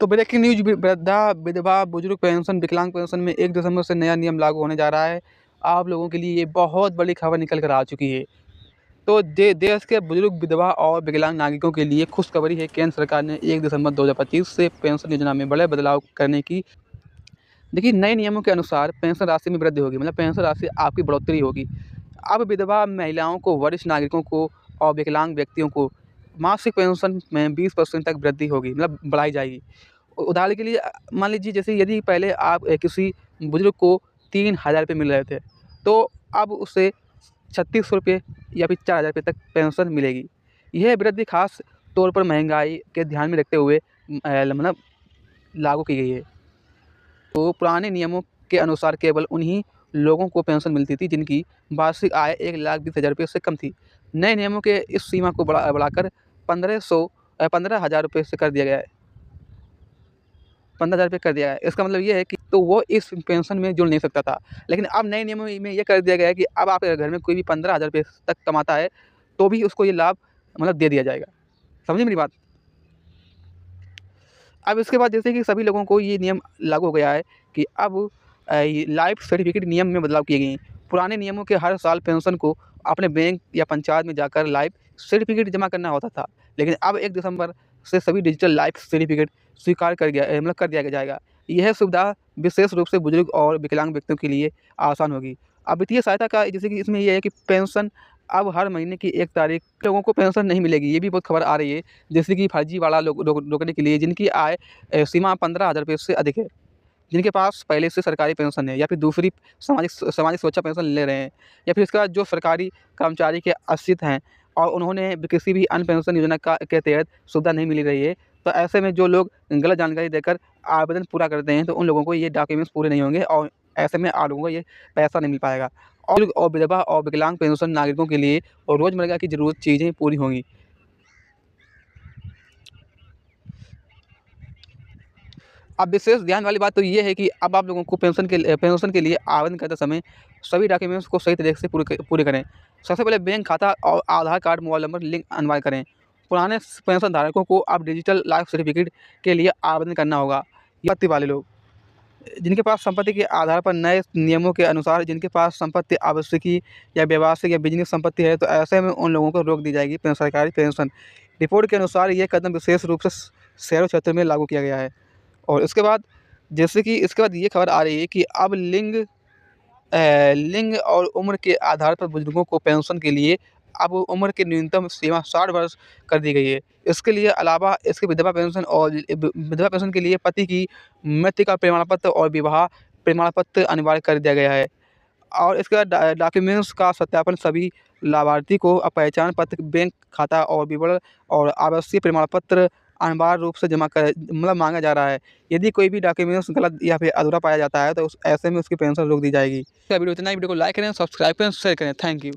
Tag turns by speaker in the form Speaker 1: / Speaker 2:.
Speaker 1: तो breaking news, वृद्धा, विधवा, बुजुर्ग पेंशन, विकलांग पेंशन में 1 दिसंबर से नया नियम लागू होने जा रहा है। आप लोगों के लिए ये बहुत बड़ी खबर निकल कर आ चुकी है। तो देश के बुजुर्ग, विधवा और विकलांग नागरिकों के लिए खुशखबरी है। केंद्र सरकार ने 1 दिसंबर 2025 से पेंशन योजना में बड़े बदलाव करने की। देखिए, नए नियमों के अनुसार पेंशन राशि में वृद्धि होगी, मतलब पेंशन राशि आपकी बढ़ोतरी होगी। अब विधवा महिलाओं को, वरिष्ठ नागरिकों को और विकलांग व्यक्तियों को मासिक पेंशन में 20% तक वृद्धि होगी, मतलब बढ़ाई जाएगी। उदाहरण के लिए मान लीजिए, जैसे यदि पहले आप किसी बुजुर्ग को 3,000 रुपये मिल रहे थे, तो अब उसे 3600 रुपये या फिर 4,000 रुपये तक पेंशन मिलेगी। यह वृद्धि खास तौर पर महंगाई के ध्यान में रखते हुए मतलब लागू की गई है। तो पुराने नियमों के अनुसार केवल उन्हीं लोगों को पेंशन मिलती थी जिनकी वार्षिक आय 1,20,000 रुपये से कम थी। नए नियमों के इस सीमा को बढ़ाकर 15,000 रुपये से कर दिया गया है। 15,000 रुपये कर दिया है। इसका मतलब ये है कि तो वो इस पेंशन में जुड़ नहीं सकता था। लेकिन अब नए नियमों में ये कर दिया गया है कि अब आपके घर में कोई भी 15,000 रुपये तक कमाता है, तो भी उसको ये लाभ मतलब दे दिया जाएगा। समझे मेरी बात? अब इसके बाद जैसे कि सभी लोगों को ये नियम लागू हो गया है कि अब ये लाइफ सर्टिफिकेट नियम में बदलाव किए गए हैं। पुराने नियमों के हर साल पेंशन को अपने बैंक या पंचायत में जाकर लाइफ सर्टिफिकेट जमा करना होता था। लेकिन अब 1 दिसंबर से सभी डिजिटल लाइफ सर्टिफिकेट स्वीकार मतलब कर दिया जाएगा। यह सुविधा विशेष रूप से बुजुर्ग और विकलांग व्यक्तियों के लिए आसान होगी। अब वित्तीय सहायता का जैसे कि इसमें ये है कि पेंशन अब हर महीने की 1 तारीख लोगों को पेंशन नहीं मिलेगी। ये भी बहुत खबर आ रही है, जैसे कि फर्जीवाड़ा रोकने के लिए जिनकी आय सीमा 15,000 रुपये से अधिक है, जिनके पास पहले से सरकारी पेंशन है या फिर दूसरी सामाजिक सामाजिक सुरक्षा पेंशन ले रहे हैं, या फिर इसके बाद जो सरकारी कर्मचारी के आश्रित हैं और उन्होंने किसी भी अन्य पेंशन योजना के तहत सुविधा नहीं मिल रही है, तो ऐसे में जो लोग गलत जानकारी देकर आवेदन पूरा करते हैं, तो उन लोगों को ये डॉक्यूमेंट्स पूरे नहीं होंगे और ऐसे में आप लोगों को ये पैसा नहीं मिल पाएगा। और विधवा और विकलांग पेंशन नागरिकों के लिए और रोज़मर्रा की ज़रूरत चीज़ें पूरी होंगी। अब विशेष ध्यान वाली बात तो ये है कि अब आप लोगों को पेंशन के लिए आवेदन करते समय सभी डॉक्यूमेंट्स को सही तरीके से पूरे करें। सबसे पहले बैंक खाता और आधार कार्ड, मोबाइल नंबर लिंक अनिवार्य करें। पुराने पेंशन धारकों को अब डिजिटल लाइफ सर्टिफिकेट के लिए आवेदन करना होगा। संपत्ति वाले लोग, जिनके पास संपत्ति के आधार पर नए नियमों के अनुसार जिनके पास संपत्ति आवश्यकी या व्यावसायिक या बिजनेस संपत्ति है, तो ऐसे में उन लोगों को रोक दी जाएगी सरकारी पेंशन। रिपोर्ट के अनुसार ये कदम विशेष रूप से शहरी क्षेत्र में लागू किया गया है। और इसके बाद जैसे कि इसके बाद ये खबर आ रही है कि अब लिंग और उम्र के आधार पर बुजुर्गों को पेंशन के लिए अब उम्र की न्यूनतम सीमा 60 वर्ष कर दी गई है। इसके लिए अलावा इसके विधवा पेंशन के लिए पति की मृत्यु का प्रमाण पत्र और विवाह प्रमाण पत्र अनिवार्य कर दिया गया है। और इसके बाद डॉक्यूमेंट्स का सत्यापन सभी लाभार्थी को पहचान पत्र, बैंक खाता और विवरण और आवश्यक प्रमाण पत्र अनिवार्य रूप से जमा कर मतलब मांगा जा रहा है। यदि कोई भी डॉक्यूमेंट्स गलत या फिर अधूरा पाया जाता है, तो ऐसे में उसकी पेंशन रोक दी जाएगी। वीडियो इतना ही। वीडियो को लाइक करें, सब्सक्राइब करें, शेयर करें। Thank you.